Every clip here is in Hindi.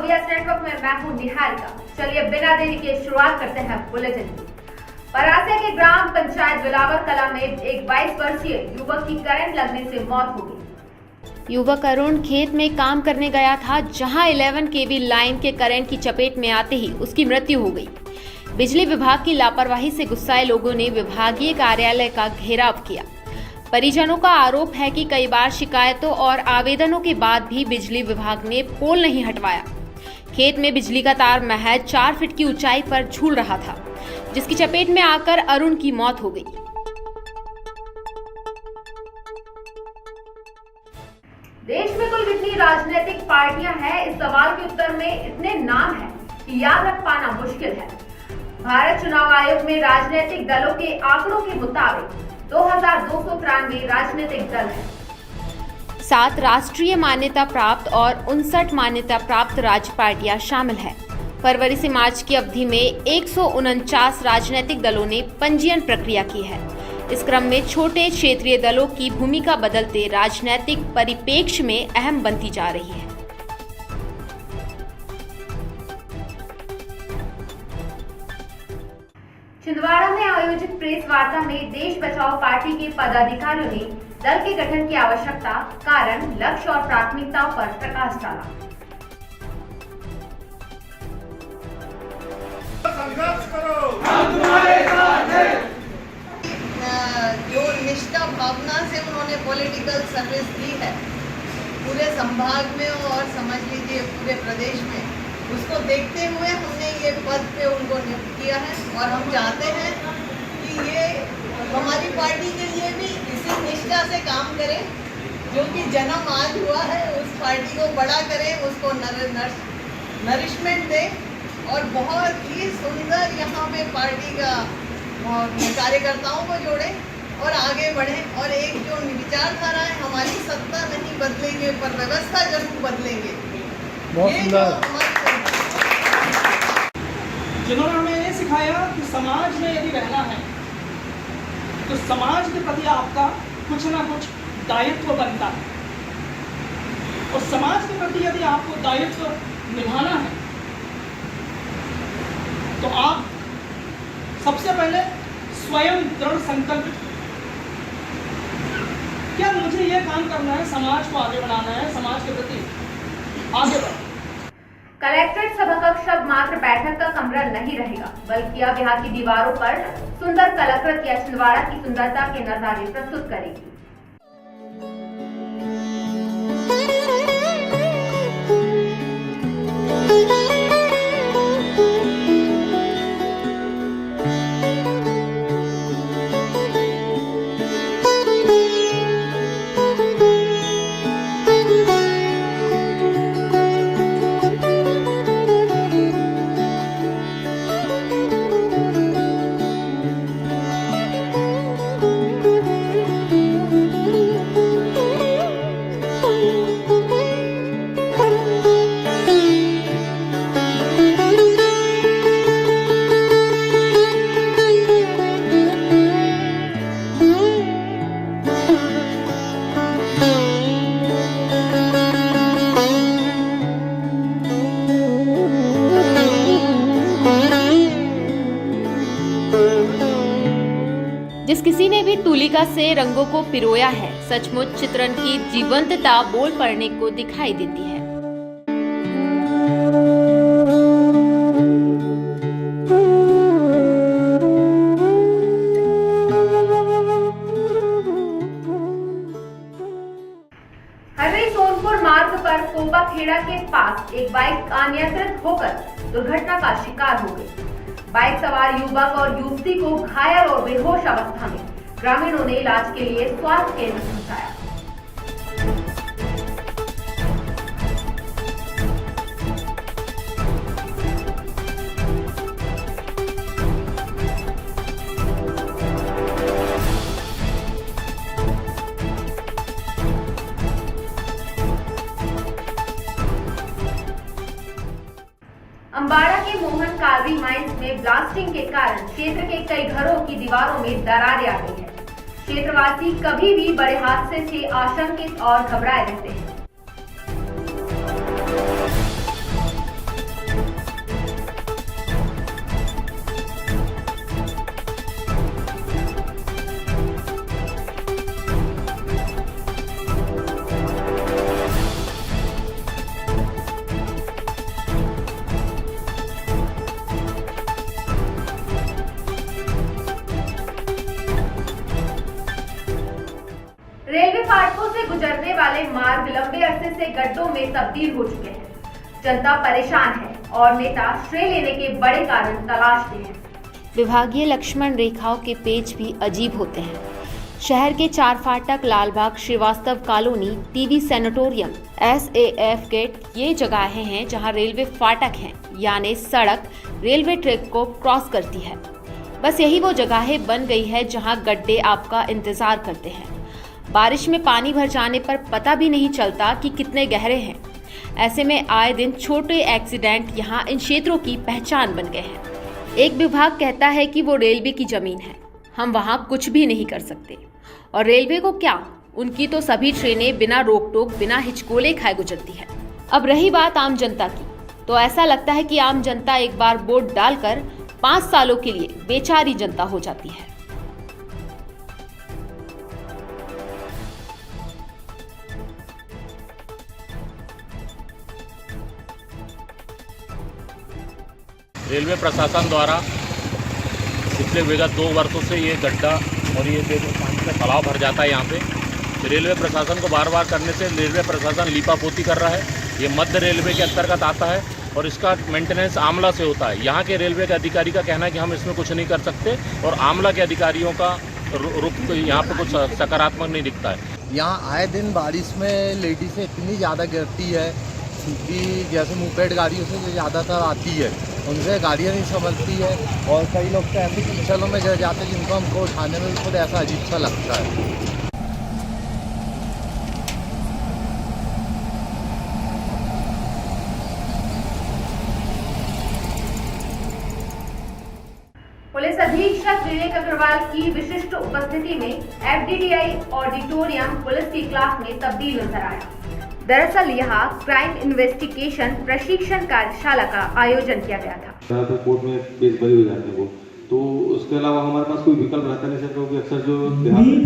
OVS नेटवर्क में मैं हूं निहारिका। चलिए बिना देरी के शुरुआत करते हैं बुलेटिन की। परासिया के ग्राम पंचायत बिलावर कला में एक 22 वर्षीय युवक की करंट लगने से मौत हो गई। युवक अरुण खेत में काम करने गया था, जहां 11 kV लाइन के करंट की चपेट में आते ही उसकी मृत्यु हो गई। बिजली विभाग की लापरवाही से गुस्साए लोगों ने विभागीय कार्यालय का घेराव किया। परिजनों का आरोप है कि कई बार शिकायतों और आवेदनों के बाद भी बिजली विभाग ने पोल नहीं हटवाया। खेत में बिजली का तार महज 4 फीट की ऊंचाई पर झूल रहा था, जिसकी चपेट में आकर अरुण की मौत हो गई। देश में कुल कितनी राजनीतिक पार्टियां हैं, इस सवाल के उत्तर में इतने नाम हैं कि याद रख पाना मुश्किल है। भारत चुनाव आयोग में राजनीतिक दलों के आंकड़ों के मुताबिक 2293 राजनीतिक दल हैं। 7 राष्ट्रीय मान्यता प्राप्त और 59 मान्यता प्राप्त राज्य पार्टियां शामिल हैं। फरवरी से मार्च की अवधि में 149 राजनीतिक दलों ने पंजीयन प्रक्रिया की है। इस क्रम में छोटे क्षेत्रीय दलों की भूमिका बदलते राजनीतिक परिप्रेक्ष्य में अहम बनती जा रही है। छिंदवाड़ा में आयोजित प्रेस वार्ता में देश बचाओ पार्टी के पदाधिकारियों ने दल के गठन की आवश्यकता, कारण, लक्ष्य और प्राथमिकताओं पर प्रकाश डाला। संघर्ष करो, हम तुम्हारे साथ हैं। जो निष्ठा भावना से उन्होंने पॉलिटिकल सर्विस दी है पूरे संभाग में और समझ लीजिए पूरे प्रदेश में, उसको देखते हुए हमने ये पद पे उनको नियुक्त किया है। और हम चाहते हैं कि ये हमारी पार्टी के लिए भी इसी निष्ठा से काम करें, जो कि जन्म आज हुआ है उस पार्टी को बड़ा करें, उसको नरिशमेंट दें और बहुत ही सुंदर यहाँ पे पार्टी का कार्यकर्ताओं को जोड़ें और आगे बढ़ें। और एक जो विचारधारा है, हमारी सत्ता नहीं बदलेंगे पर व्यवस्था जरूर बदलेंगे। जिन्होंने हमें ये सिखाया कि समाज में यदि रहना है तो समाज के प्रति आपका कुछ ना कुछ दायित्व बनता है, और समाज के प्रति यदि आपको दायित्व निभाना है तो आप सबसे पहले स्वयं दृढ़ संकल्पित, क्या मुझे ये काम करना है, समाज को आगे बढ़ाना है, समाज के प्रति आगे बढ़ना। कलेक्ट्रेट सभाकक्ष अब मात्र बैठक का कमरा नहीं रहेगा, बल्कि अब यहाँ की दीवारों पर सुंदर कलाकृति या छिंदवाड़ा की सुंदरता के नजारे प्रस्तुत करेगी। जिस किसी ने भी तुलिका से रंगों को पिरोया है, सचमुच चित्रण की जीवंतता बोल पड़ने को दिखाई देती है। हररी सोनपुर मार्ग पर कोपाखेड़ा के पास एक बाइक अनियंत्रित होकर दुर्घटना का शिकार हो गई। बाइक सवार युवक और युवती को घायल और बेहोश अवस्था में ग्रामीणों ने इलाज के लिए स्वास्थ्य केंद्र पहुंचाया। अंबाड़ा के मोहन कालरी माइंस में ब्लास्टिंग के कारण क्षेत्र के कई घरों की दीवारों में दरारें आ गई है। क्षेत्रवासी कभी भी बड़े हादसे से आशंकित और घबराए रहते हैं। फाटकों से गुजरने वाले मार्ग लंबे अरसे से गड्ढों में तब्दील हो चुके हैं। जनता परेशान है और नेता श्रेय लेने के बड़े कारण तलाशते हैं। विभागीय लक्ष्मण रेखाओं के पेच भी अजीब होते हैं। शहर के 4 फाटक, Lalbagh, Srivastava colony, TB sanatorium, SAF gate ये जगहें हैं जहां रेलवे फाटक हैं, यानी सड़क रेलवे ट्रैक को क्रॉस करती है। बस यही वो जगहें बन गई है जहां गड्ढे आपका इंतजार करते हैं। बारिश में पानी भर जाने पर पता भी नहीं चलता कि कितने गहरे हैं। ऐसे में आए दिन छोटे एक्सीडेंट यहाँ इन क्षेत्रों की पहचान बन गए हैं। एक विभाग कहता है कि वो रेलवे की जमीन है, हम वहाँ कुछ भी नहीं कर सकते। और रेलवे को क्या, उनकी तो सभी ट्रेनें बिना रोक टोक, बिना हिचकोले खाए गुजरती है। अब रही बात आम जनता की, तो ऐसा लगता है कि आम जनता एक बार वोट डालकर 5 सालों के लिए बेचारी जनता हो जाती है। रेलवे प्रशासन द्वारा पिछले विगत 2 वर्षों से ये गड्ढा और ये पानी का तालाब भर जाता है यहाँ पे। रेलवे प्रशासन को बार बार करने से रेलवे प्रशासन लीपापोती कर रहा है। ये मध्य रेलवे के अंतर्गत आता है और इसका मेंटेनेंस आमला से होता है। यहाँ के रेलवे के अधिकारी का कहना है कि हम इसमें कुछ नहीं कर सकते और आमला के अधिकारियों का रुख यहाँ पे कुछ सकारात्मक नहीं दिखता है। यहाँ आए दिन बारिश में लेडीज़ें इतनी ज़्यादा गिरती है कि जैसे मुपेड गाड़ियों से ज़्यादातर आती है, उनसे गाड़ियाँ नहीं संभलती है और कई लोग तो ऐसे कीचड़ों में गिर जाते हैं जिनको हमको उठाने में भी खुद ऐसा अजीब सा लगता है। पुलिस अधीक्षक विवेक अग्रवाल की विशिष्ट उपस्थिति में FDDI ऑडिटोरियम पुलिस की क्लास में तब्दील नजर आया। दरअसल यहाँ क्राइम इन्वेस्टिगेशन प्रशिक्षण कार्यशाला का आयोजन किया गया था। तो कोर्ट में केस बरी हो जाते हैं वो, तो उसके अलावा हमारे पास कोई विकल्प रहता नहीं सर, क्योंकि अक्सर जो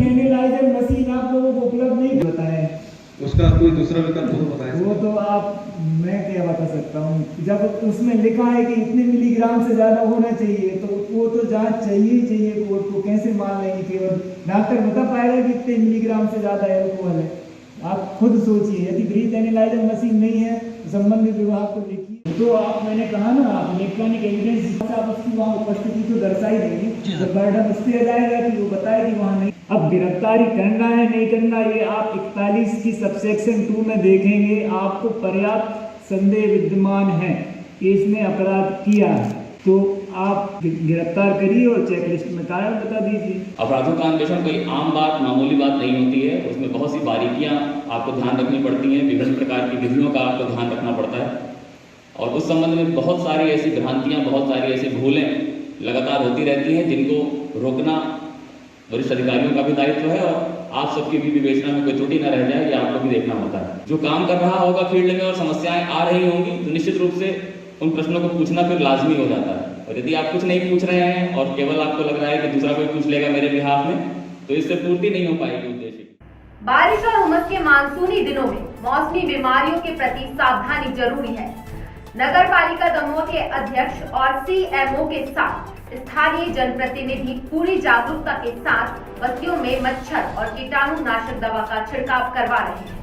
एनालाइजर मशीन आप लोगों को उपलब्ध नहीं बताए, उसका कोई दूसरा विकल्प हो बताएं। वो तो आप, मैं क्या बता सकता हूँ, जब उसमें लिखा है कि इतने मिलीग्राम से ज़्यादा होना चाहिए तो वो तो जांच चाहिए ही चाहिए। कोर्ट को कैसे मान लेंगे, केवल डॉक्टर बता पाएगा कि इतने मिलीग्राम से ज़्यादा एल्कोहल है। आप खुद सोचिए, यदि ब्रीथ एनालाइजर मशीन नहीं है तो संबंधित विभाग को देखिए। तो आप, मैंने कहा ना, आप इलेक्ट्रॉनिक एविडेंस आप उसकी वहाँ उपस्थिति तो दर्शा ही देंगे, तो बर्डन उस पर जाएगा कि वो बताए कि वहाँ नहीं। अब गिरफ्तारी करना है नहीं करना, ये आप 41 की सबसेक्शन 2 में देखेंगे। आपको पर्याप्त संदेह विद्यमान है कि इसने अपराध किया है तो आप गिरफ्तार करिए और चेकलिस्ट में कारण बता दीजिए। अपराधों का अन्वेषण कोई आम बात, मामूली बात नहीं होती है। उसमें बहुत सी बारीकियां आपको ध्यान रखनी पड़ती हैं, विभिन्न प्रकार की विधियों का आपको ध्यान रखना पड़ता है और उस संबंध में बहुत सारी ऐसी भ्रांतियां, बहुत सारी ऐसी भूलें लगातार होती रहती हैं, जिनको रोकना वरिष्ठ अधिकारियों का भी दायित्व है और आप सबकी भी विवेचना में कोई त्रुटि न रह जाए, ये आपको भी देखना होता है। जो काम कर रहा होगा फील्ड में और समस्याएं आ रही होंगी तो निश्चित रूप से उन प्रश्नों को पूछना फिर लाजमी हो जाता है। और यदि आप कुछ नहीं पूछ रहे हैं और केवल आपको लग रहा है कि दूसरा कोई पूछ लेगा मेरे बिहाफ में, तो इससे पूर्ति नहीं हो पाएगी उद्देश्य। बारिश और उमस के मानसूनी दिनों में मौसमी बीमारियों के प्रति सावधानी जरूरी है। नगर पालिका दमोह के अध्यक्ष और CMO के साथ स्थानीय जनप्रतिनिधि पूरी जागरूकता के साथ बस्तियों में मच्छर और कीटाणुनाशक दवा का छिड़काव करवा रहे हैं।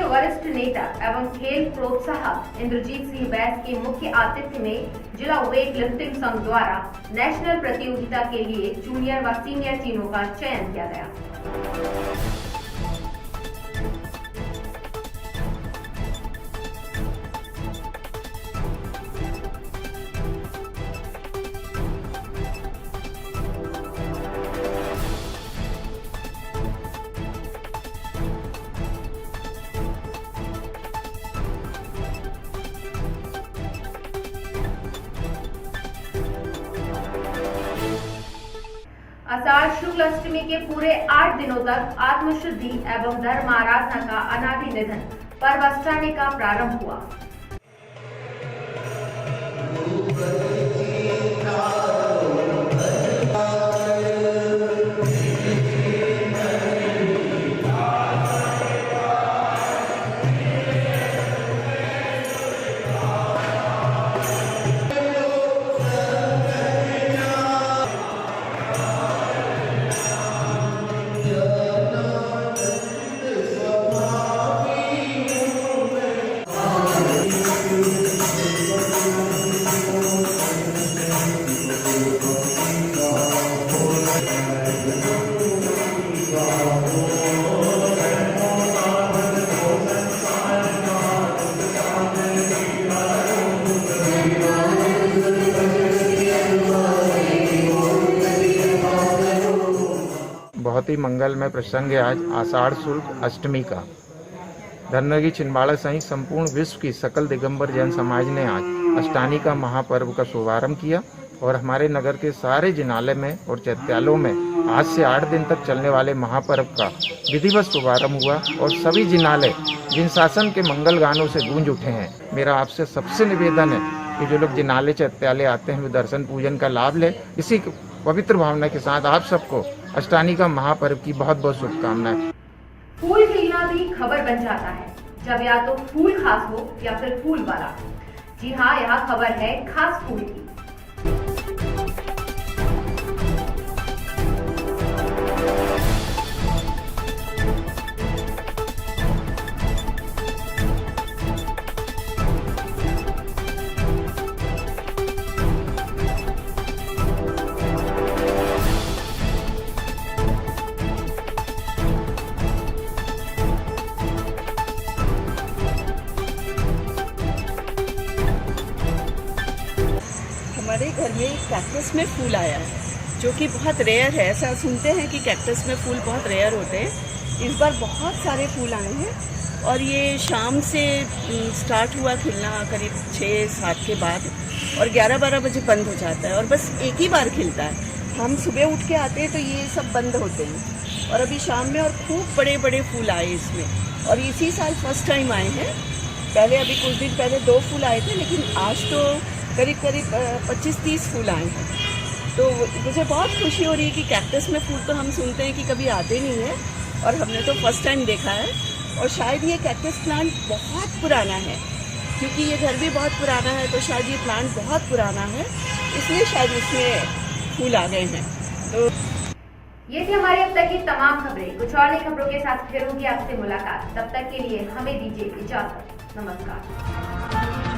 वरिष्ठ नेता एवं खेल प्रोत्साहक इंद्रजीत सिंह बैस के मुख्य आतिथ्य में जिला वेट लिफ्टिंग संघ द्वारा नेशनल प्रतियोगिता के लिए जूनियर व सीनियर टीमों का चयन किया गया। आषाढ़ शुक्ल अष्टमी के पूरे 8 दिनों तक आत्मशुद्धि एवं धर्म आराधना का अनादि निधन पर्व अष्टमी का प्रारंभ हुआ। बहुत ही मंगलमय प्रसंग है आज आषाढ़ शुक्ल अष्टमी का। धर्मनगरी छिंदवाड़ा सहित संपूर्ण विश्व की सकल दिगंबर जैन समाज ने आज अष्टमी का महापर्व का शुभारंभ किया और हमारे नगर के सारे जिनालय में और चैत्यालयों में आज से 8 दिन तक चलने वाले महापर्व का विधिवत शुभारंभ हुआ और सभी जिनालय जिन शासन के मंगल गानों से गूंज उठे हैं। मेरा आपसे सबसे निवेदन है कि जो लोग जिनालय चैत्यालय आते हैं वे दर्शन पूजन का लाभ ले। इसी पवित्र भावना के साथ आप सबको अष्टमी का महापर्व की बहुत बहुत शुभकामनाएं। फूल खिलना भी खबर बन जाता है जब या तो फूल खास हो या फिर फूल वाला। जी हाँ, यहाँ खबर है खास फूल की। हमारे घर में एक कैक्टस में फूल आया है जो कि बहुत रेयर है। ऐसा सुनते हैं कि कैक्टस में फूल बहुत रेयर होते हैं। इस बार बहुत सारे फूल आए हैं और ये शाम से स्टार्ट हुआ खिलना करीब 6-7 के बाद और 11-12 बजे बंद हो जाता है और बस एक ही बार खिलता है। हम सुबह उठ के आते हैं तो ये सब बंद होते हैं और अभी शाम में और खूब बड़े बड़े फूल आए इसमें और इसी साल फर्स्ट टाइम आए हैं। पहले अभी कुछ दिन पहले 2 फूल आए थे लेकिन आज तो करीब 25-30 फूल आए हैं। तो मुझे बहुत खुशी हो रही है कि कैक्टस में फूल तो हम सुनते हैं कि कभी आते नहीं है और हमने तो फर्स्ट टाइम देखा है। और शायद ये कैक्टस प्लांट बहुत पुराना है क्योंकि ये घर भी बहुत पुराना है तो शायद ये प्लांट बहुत पुराना है इसलिए शायद इसमें फूल आ गए हैं। तो ये थी हमारी अब तक की तमाम खबरें। कुछ और नई खबरों के साथ फिर होगी आपसे मुलाकात। तब तक के लिए हमें दीजिए इजाजत। नमस्कार।